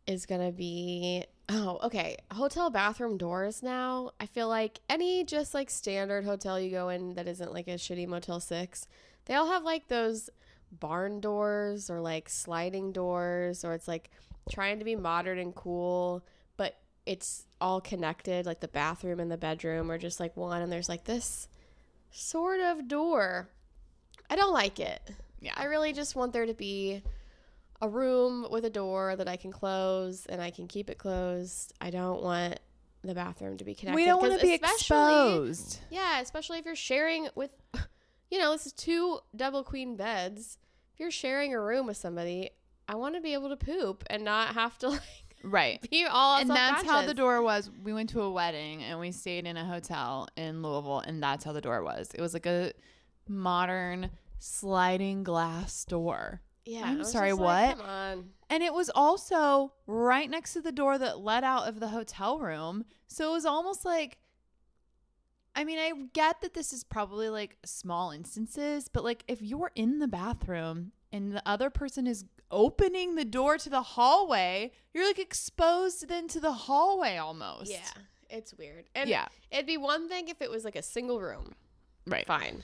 is gonna be. Oh, okay. Hotel bathroom doors now. I feel like any just like standard hotel you go in that isn't like a shitty Motel 6, they all have like those barn doors or like sliding doors, or it's like trying to be modern and cool, but it's all connected. Like the bathroom and the bedroom are just like one, and there's like this sort of door. I don't like it. Yeah. I really just want there to be a room with a door that I can close and I can keep it closed. I don't want the bathroom to be connected. We don't want to be exposed. Yeah, especially if you're sharing with, this is 2 double queen beds. If you're sharing a room with somebody, I want to be able to poop and not have to be all and that's how the door was. We went to a wedding and we stayed in a hotel in Louisville, and that's how the door was. It was like a modern sliding glass door. Yeah, I'm sorry, what? Come on. And it was also right next to the door that led out of the hotel room. So it was almost like, I mean, I get that this is probably like small instances, but like if you're in the bathroom and the other person is opening the door to the hallway. You're like exposed then to the hallway almost. Yeah, it's weird. And Yeah. it'd be one thing if it was like a single room. Right. Fine.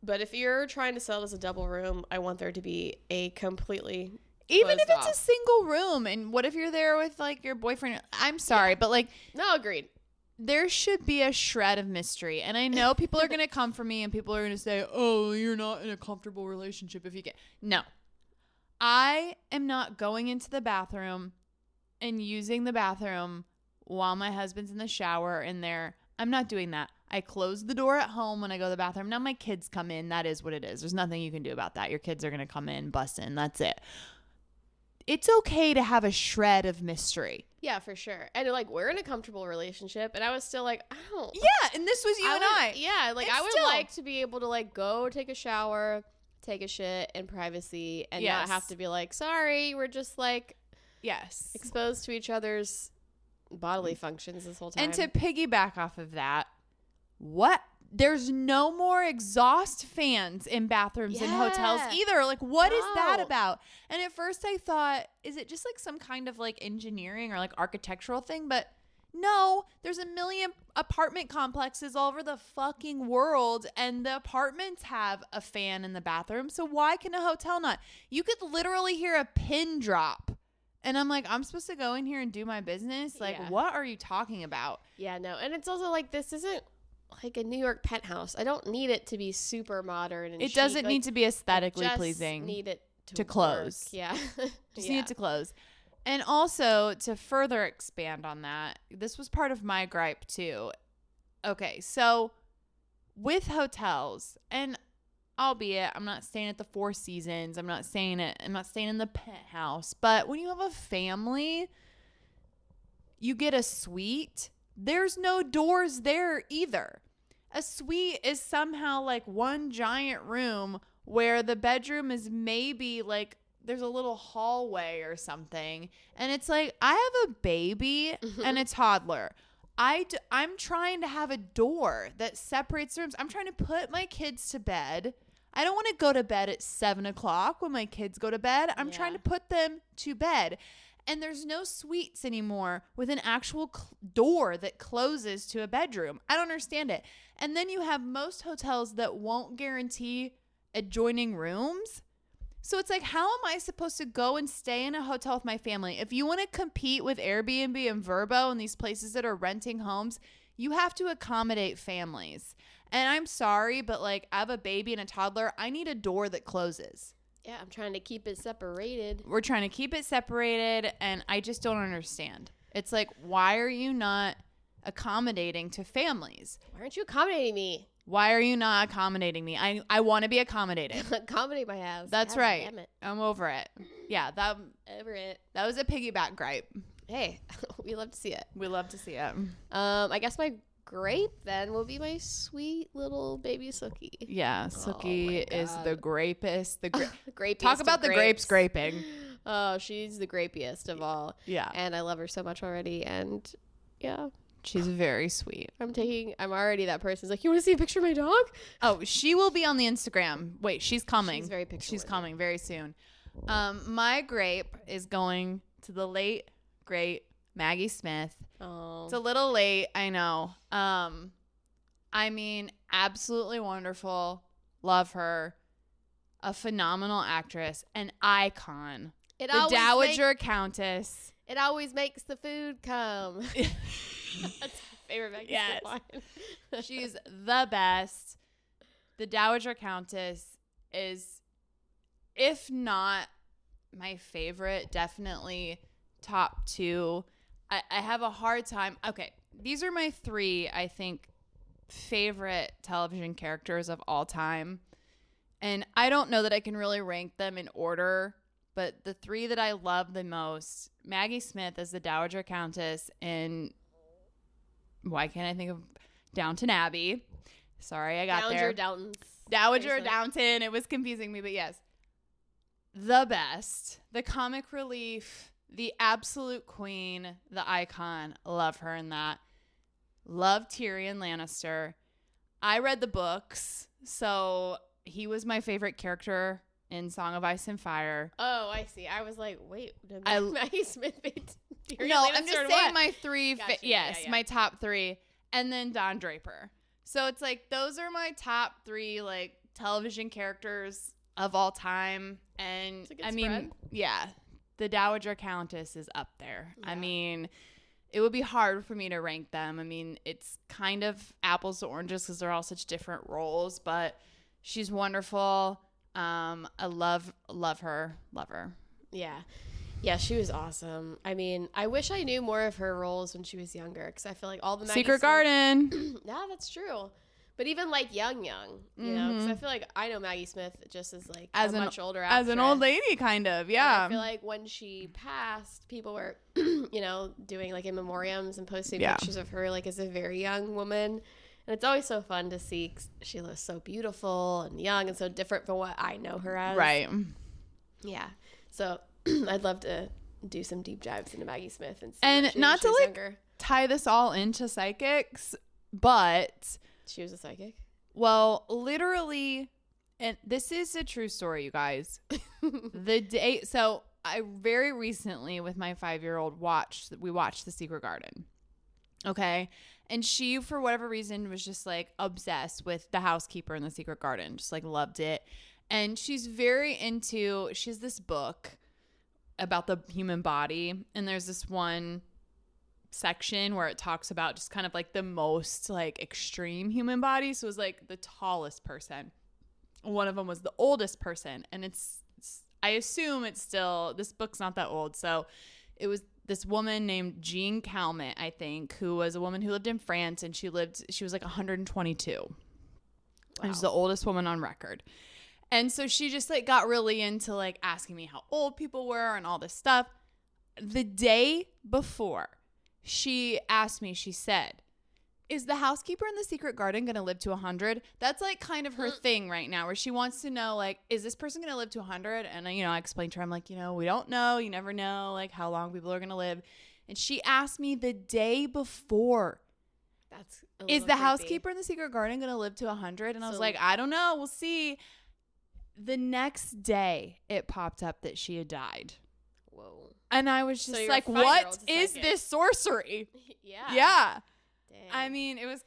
But if you're trying to sell it as a double room, I want there to be a completely Even if closed it's a single room, and what if you're there with like your boyfriend? I'm sorry, but like No, agreed. there should be a shred of mystery. And I know people are going to come for me and people are going to say, "Oh, you're not in a comfortable relationship if you get." No. I am not going into the bathroom and using the bathroom while my husband's in the shower in there. I'm not doing that. I close the door at home when I go to the bathroom. Now my kids come in. That is what it is. There's nothing you can do about that. Your kids are going to come in, bust in. That's it. It's okay to have a shred of mystery. Yeah, for sure. And like we're in a comfortable relationship, and I was still like, I don't. Yeah, and this was you and I. Yeah, like And I would still. like to be able to like go take a shower, take a shit in privacy, and not Yes. have to be like, sorry, we're just like Yes. exposed to each other's bodily functions this whole time. And to piggyback off of that, there's no more exhaust fans in bathrooms in hotels Yeah. either. Like, what is that No. about? And at first I thought, is it just like some kind of like engineering or like architectural thing? But no, there's a million apartment complexes all over the fucking world, and the apartments have a fan in the bathroom. So why can a hotel not? You could literally hear a pin drop. And I'm like, I'm supposed to go in here and do my business? Like, Yeah. what are you talking about? yeah, no. And it's also like this isn't like a New York penthouse. I don't need it to be super modern and It chic. doesn't Like, need to be aesthetically just pleasing. need it to work. close. Yeah. Just Yeah. need it to close. And also, to further expand on that, this was part of my gripe too. Okay, so with hotels, and albeit I'm not staying at the Four Seasons, I'm not staying in the penthouse, but when you have a family, you get a suite. There's no doors there either. A suite is somehow like one giant room where the bedroom is maybe like there's a little hallway or something. And it's like, I have a baby and a toddler. I'm trying to have a door that separates the rooms. I'm trying to put my kids to bed. I don't want to go to bed at 7:00 when my kids go to bed. I'm trying to put them to bed. And there's no suites anymore with an actual door that closes to a bedroom. I don't understand it. And then you have most hotels that won't guarantee adjoining rooms. So it's like, how am I supposed to go and stay in a hotel with my family? If you want to compete with Airbnb and Vrbo and these places that are renting homes, you have to accommodate families. And I'm sorry, but like, I have a baby and a toddler. I need a door that closes. Yeah, I'm trying to keep it separated. We're trying to keep it separated, and I just don't understand. It's like, why are you not accommodating to families? Why aren't you accommodating me? Why are you not accommodating me? I want to be accommodated. Accommodate my ass. That's God right. Damn it. I'm over it. Yeah, that Over it. was a piggyback gripe. Hey, we love to see it. We love to see it. I guess my grape then will be my sweet little baby Sookie. Yeah, Sookie is the grapest. The Grapiest Talk of about the grapes scraping. Oh, she's the grapiest of all. Yeah. And I love her so much already. And yeah, She's very sweet. I'm already that person who's like, you want to see a picture of my dog? Oh, she will be on the Instagram. Wait, she's coming. She's very picture She's worthy. coming very soon. My grape is going to the late, great Maggie Smith. Oh. It's a little late, I know. I mean, absolutely wonderful. Love her. A phenomenal actress. An icon. The Dowager Countess. It always makes the food come. That's my favorite Maggie Yes. Smith line. She's the best. The Dowager Countess is, if not my favorite, definitely top two. I have a hard time. Okay, these are my three, I think, favorite television characters of all time. And I don't know that I can really rank them in order, but the three that I love the most, Maggie Smith as the Dowager Countess in, why can't I think of Downton Abbey? Sorry, I got there. Dowager Downton. It was confusing me, but yes. The best. The comic relief. The absolute queen. The icon. Love her in that. Love Tyrion Lannister. I read the books, so he was my favorite character in Song of Ice and Fire. Oh, I see. I was like, wait, did I- Maggie Smith be No, I'm just saying my three. Gotcha. Yes, Yeah. my top 3, and then Don Draper. So it's like those are my top 3 like television characters of all time. And It's a good I mean, spread. yeah, the Dowager Countess is up there. I Yeah. mean, it would be hard for me to rank them. I mean, it's kind of apples to oranges because they're all such different roles, but she's wonderful. I love her. Yeah. Yeah, she was awesome. I mean, I wish I knew more of her roles when she was younger because I feel like all the Maggie Secret Smith- Garden. Yeah, that's true. But even like young, you know, because I feel like I know Maggie Smith just as like As a an- much older As an old actress. lady, kind of. And Yeah. I feel like when she passed, people were, you know, doing like in memoriams and posting Yeah. pictures of her like as a very young woman. And it's always so fun to see 'cause she looks so beautiful and young and so different from what I know her as. Right. Yeah. So I'd love to do some deep dives into Maggie Smith and see And what she not did when she to, was like, younger. Tie this all into psychics, but She was a psychic. well, literally, and this is a true story, you guys. So I very recently with my 5-year-old watched The Secret Garden. Okay. And she, for whatever reason, was just like obsessed with the housekeeper in The Secret Garden, just like loved it. And she's very into, she has this book about the human body. And there's this one section where it talks about just kind of like the most like extreme human body. So it was like the tallest person. One of them was the oldest person. And it's I assume it's still, this book's not that old. So it was this woman named Jean Calment, I think, who was a woman who lived in France, and she was like 122. Wow. And she's the oldest woman on record. And so she just like got really into like asking me how old people were and all this stuff. The day before she asked me, she said, is the housekeeper in The Secret Garden going to live to 100? That's like kind of her thing right now, where she wants to know, like, is this person going to live to 100? And, you know, I explained to her, I'm like, you know, we don't know. You never know, like, how long people are going to live. And she asked me the day before, That's a is little the creepy. housekeeper in The Secret Garden going to live to 100? And I was So- like, I don't know. We'll see. The next day, it popped up that she had died. Whoa. And I was So just your like, 5-year-old's what a is psychic. this sorcery? Yeah. Yeah. Dang. I mean, it was.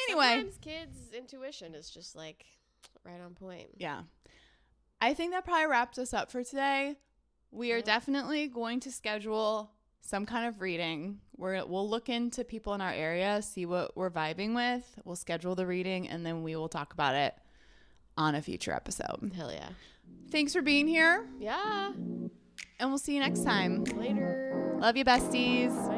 Anyway. Sometimes kids' intuition is just like right on point. Yeah. I think that probably wraps us up for today. We are Yeah. definitely going to schedule some kind of reading. We'll look into people in our area, see what we're vibing with. We'll schedule the reading, and then we will talk about it on a future episode. Hell yeah. Thanks for being here, Yeah. and we'll see you next time. Later. Love you, besties. Bye.